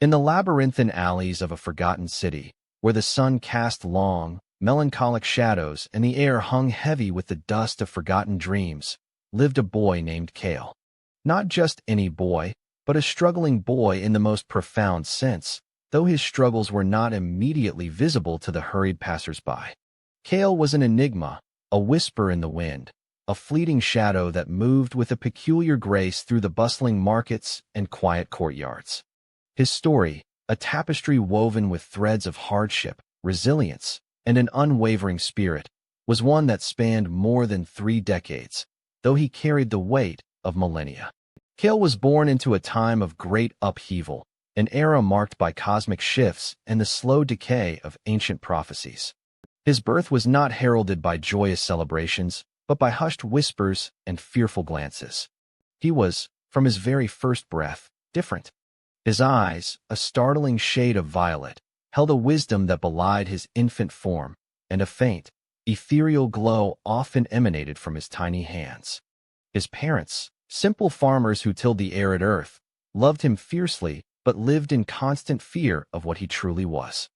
In the labyrinthine alleys of a forgotten city, where the sun cast long, melancholic shadows and the air hung heavy with the dust of forgotten dreams, lived a boy named Cale. Not just any boy, but a struggling boy in the most profound sense, though his struggles were not immediately visible to the hurried passers-by. Cale was an enigma, a whisper in the wind, a fleeting shadow that moved with a peculiar grace through the bustling markets and quiet courtyards. His story, a tapestry woven with threads of hardship, resilience, and an unwavering spirit, was one that spanned more than 3 decades, though he carried the weight of millennia. Cale was born into a time of great upheaval, an era marked by cosmic shifts and the slow decay of ancient prophecies. His birth was not heralded by joyous celebrations, but by hushed whispers and fearful glances. He was, from his very first breath, different. His eyes, a startling shade of violet, held a wisdom that belied his infant form, and a faint, ethereal glow often emanated from his tiny hands. His parents, simple farmers who tilled the arid earth, loved him fiercely but lived in constant fear of what he truly was.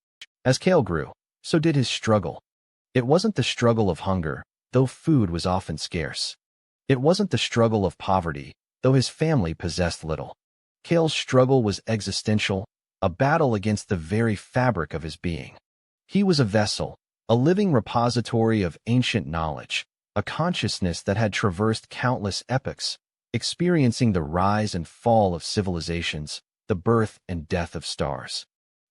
As Cale grew, so did his struggle. It wasn't the struggle of hunger, though food was often scarce. It wasn't the struggle of poverty, though his family possessed little. Cale's struggle was existential, a battle against the very fabric of his being. He was a vessel, a living repository of ancient knowledge, a consciousness that had traversed countless epochs, experiencing the rise and fall of civilizations, the birth and death of stars.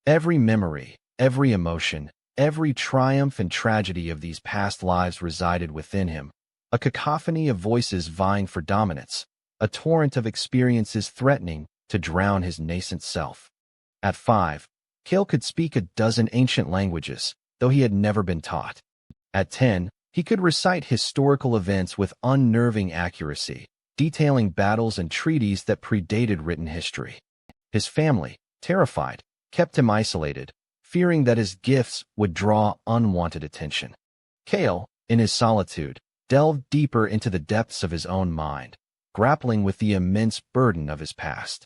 Every memory, every emotion, every triumph and tragedy of these past lives resided within him, a cacophony of voices vying for dominance, a torrent of experiences threatening to drown his nascent self. At 5, Cale could speak a dozen ancient languages, though he had never been taught. At 10, he could recite historical events with unnerving accuracy, detailing battles and treaties that predated written history. His family, terrified, kept him isolated, fearing that his gifts would draw unwanted attention. Cale, in his solitude, delved deeper into the depths of his own mind, grappling with the immense burden of his past.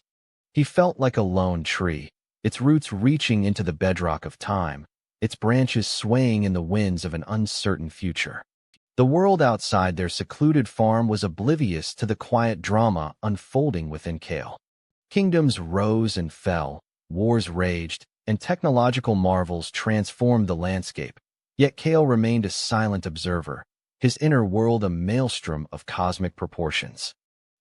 He felt like a lone tree, its roots reaching into the bedrock of time, its branches swaying in the winds of an uncertain future. The world outside their secluded farm was oblivious to the quiet drama unfolding within Cale. Kingdoms rose and fell, wars raged, and technological marvels transformed the landscape, yet Cale remained a silent observer, his inner world a maelstrom of cosmic proportions.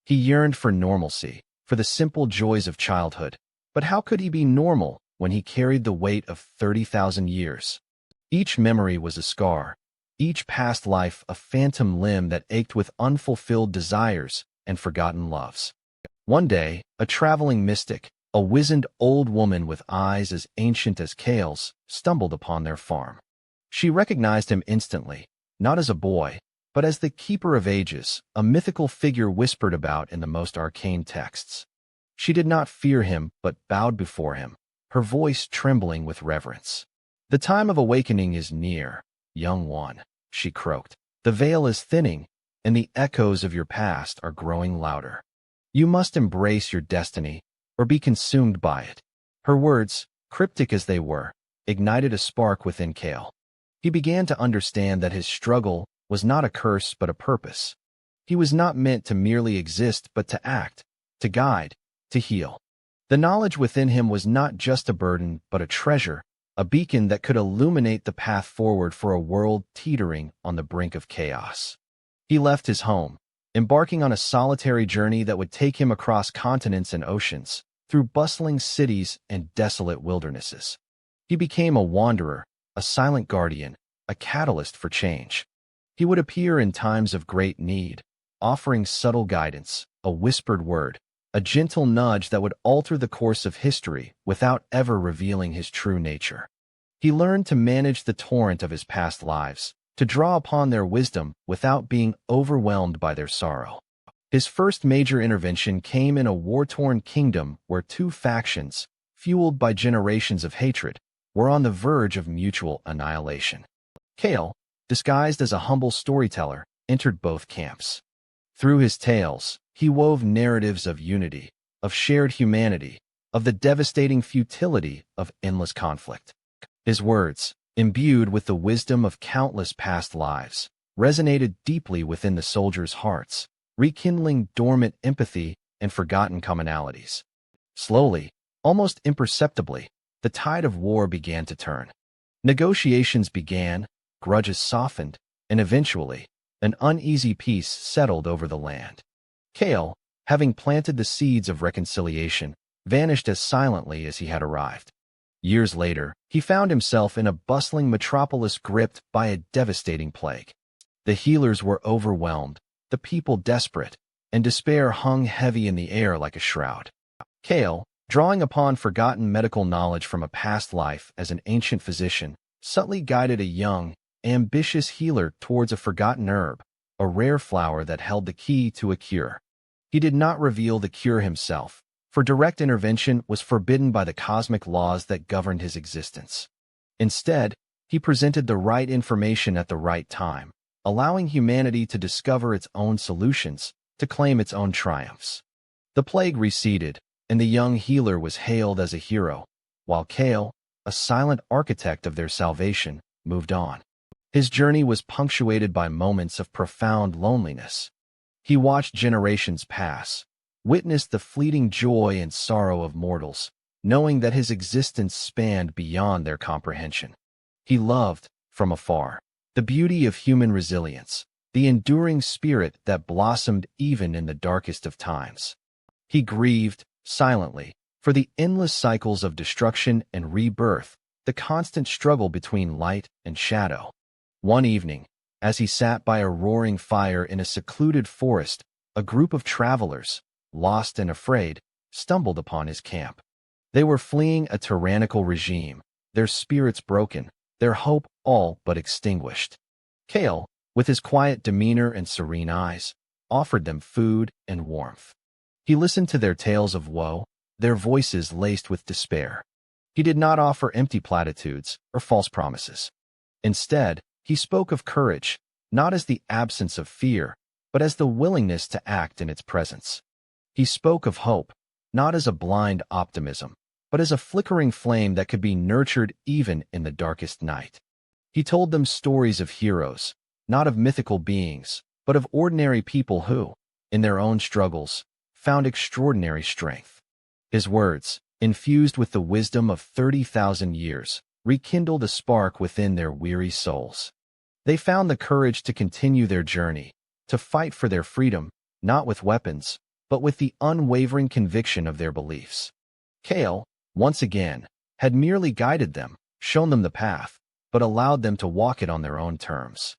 He yearned for normalcy, for the simple joys of childhood, but how could he be normal when he carried the weight of 30,000 years? Each memory was a scar, each past life a phantom limb that ached with unfulfilled desires and forgotten loves. One day, a traveling mystic, a wizened old woman with eyes as ancient as Cale's, stumbled upon their farm. She recognized him instantly, not as a boy, but as the keeper of ages, a mythical figure whispered about in the most arcane texts. She did not fear him, but bowed before him, her voice trembling with reverence. "The time of awakening is near, young one," she croaked. "The veil is thinning, and the echoes of your past are growing louder. You must embrace your destiny, or be consumed by it." Her words, cryptic as they were, ignited a spark within Cale. He began to understand that his struggle was not a curse but a purpose. He was not meant to merely exist but to act, to guide, to heal. The knowledge within him was not just a burden but a treasure, a beacon that could illuminate the path forward for a world teetering on the brink of chaos. He left his home, embarking on a solitary journey that would take him across continents and oceans, through bustling cities and desolate wildernesses. He became a wanderer, a silent guardian, a catalyst for change. He would appear in times of great need, offering subtle guidance, a whispered word, a gentle nudge that would alter the course of history without ever revealing his true nature. He learned to manage the torrent of his past lives, to draw upon their wisdom without being overwhelmed by their sorrow. His first major intervention came in a war-torn kingdom where 2 factions, fueled by generations of hatred, were on the verge of mutual annihilation. Cale, disguised as a humble storyteller, entered both camps. Through his tales, he wove narratives of unity, of shared humanity, of the devastating futility of endless conflict. His words, imbued with the wisdom of countless past lives, resonated deeply within the soldiers' hearts, rekindling dormant empathy and forgotten commonalities. Slowly, almost imperceptibly, the tide of war began to turn. Negotiations began, grudges softened, and eventually, an uneasy peace settled over the land. Kale, having planted the seeds of reconciliation, vanished as silently as he had arrived. Years later, he found himself in a bustling metropolis gripped by a devastating plague. The healers were overwhelmed, the people desperate, and despair hung heavy in the air like a shroud. Kale, drawing upon forgotten medical knowledge from a past life as an ancient physician, subtly guided a young, ambitious healer towards a forgotten herb, a rare flower that held the key to a cure. He did not reveal the cure himself, for direct intervention was forbidden by the cosmic laws that governed his existence. Instead, he presented the right information at the right time, allowing humanity to discover its own solutions, to claim its own triumphs. The plague receded, and the young healer was hailed as a hero, while Kale, a silent architect of their salvation, moved on. His journey was punctuated by moments of profound loneliness. He watched generations pass, witnessed the fleeting joy and sorrow of mortals, knowing that his existence spanned beyond their comprehension. He loved, from afar, the beauty of human resilience, the enduring spirit that blossomed even in the darkest of times. He grieved, silently, for the endless cycles of destruction and rebirth, the constant struggle between light and shadow. One evening, as he sat by a roaring fire in a secluded forest, a group of travelers, lost and afraid, stumbled upon his camp. They were fleeing a tyrannical regime, their spirits broken, their hope all but extinguished. Kale, with his quiet demeanor and serene eyes, offered them food and warmth. He listened to their tales of woe, their voices laced with despair. He did not offer empty platitudes or false promises. Instead, he spoke of courage, not as the absence of fear, but as the willingness to act in its presence. He spoke of hope, not as a blind optimism, but as a flickering flame that could be nurtured even in the darkest night. He told them stories of heroes, not of mythical beings, but of ordinary people who, in their own struggles, found extraordinary strength. His words, infused with the wisdom of 30,000 years, rekindled a spark within their weary souls. They found the courage to continue their journey, to fight for their freedom, not with weapons, but with the unwavering conviction of their beliefs. Kale, once again, had merely guided them, shown them the path, but allowed them to walk it on their own terms.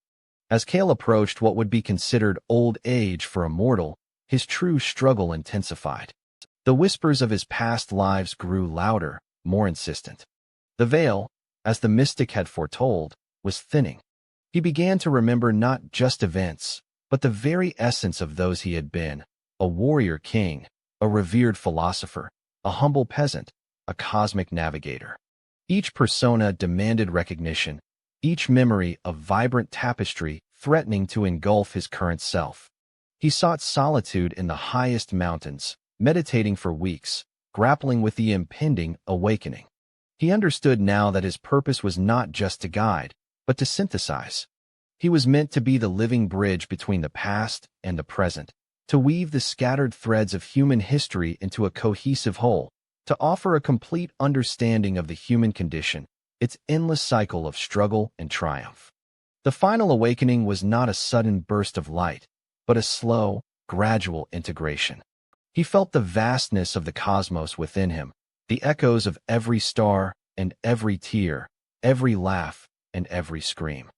As Kale approached what would be considered old age for a mortal, his true struggle intensified. The whispers of his past lives grew louder, more insistent. The veil, as the mystic had foretold, was thinning. He began to remember not just events, but the very essence of those he had been: a warrior king, a revered philosopher, a humble peasant, a cosmic navigator. Each persona demanded recognition, each memory a vibrant tapestry threatening to engulf his current self. He sought solitude in the highest mountains, meditating for weeks, grappling with the impending awakening. He understood now that his purpose was not just to guide, but to synthesize. He was meant to be the living bridge between the past and the present, to weave the scattered threads of human history into a cohesive whole, to offer a complete understanding of the human condition, its endless cycle of struggle and triumph. The final awakening was not a sudden burst of light, but a slow, gradual integration. He felt the vastness of the cosmos within him, the echoes of every star and every tear, every laugh and every scream.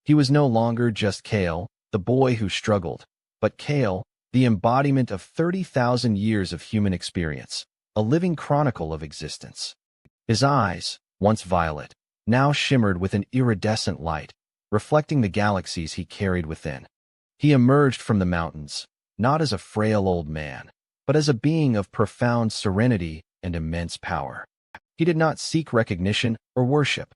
He was no longer just Kale, the boy who struggled, but Kale, the embodiment of 30,000 years of human experience, a living chronicle of existence. His eyes, once violet, now shimmered with an iridescent light, reflecting the galaxies he carried within. He emerged from the mountains, not as a frail old man, but as a being of profound serenity and immense power. He did not seek recognition or worship.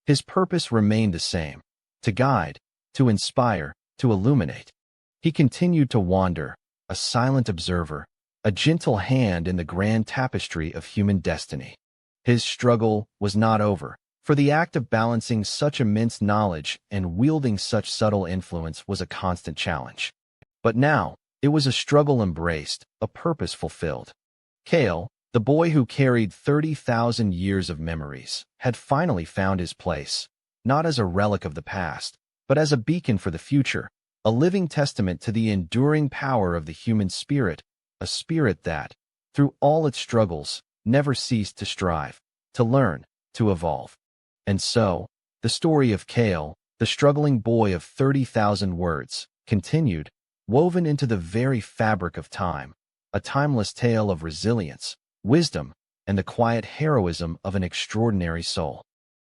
His purpose remained the same: to guide, to inspire, to illuminate. He continued to wander, a silent observer, a gentle hand in the grand tapestry of human destiny. His struggle was not over, for the act of balancing such immense knowledge and wielding such subtle influence was a constant challenge. But now, it was a struggle embraced, a purpose fulfilled. Kale, the boy who carried 30,000 years of memories, had finally found his place, not as a relic of the past, but as a beacon for the future, a living testament to the enduring power of the human spirit, a spirit that, through all its struggles, never ceased to strive, to learn, to evolve. And so, the story of Kale, the struggling boy of 30,000 words, continued, woven into the very fabric of time, a timeless tale of resilience, wisdom, and the quiet heroism of an extraordinary soul.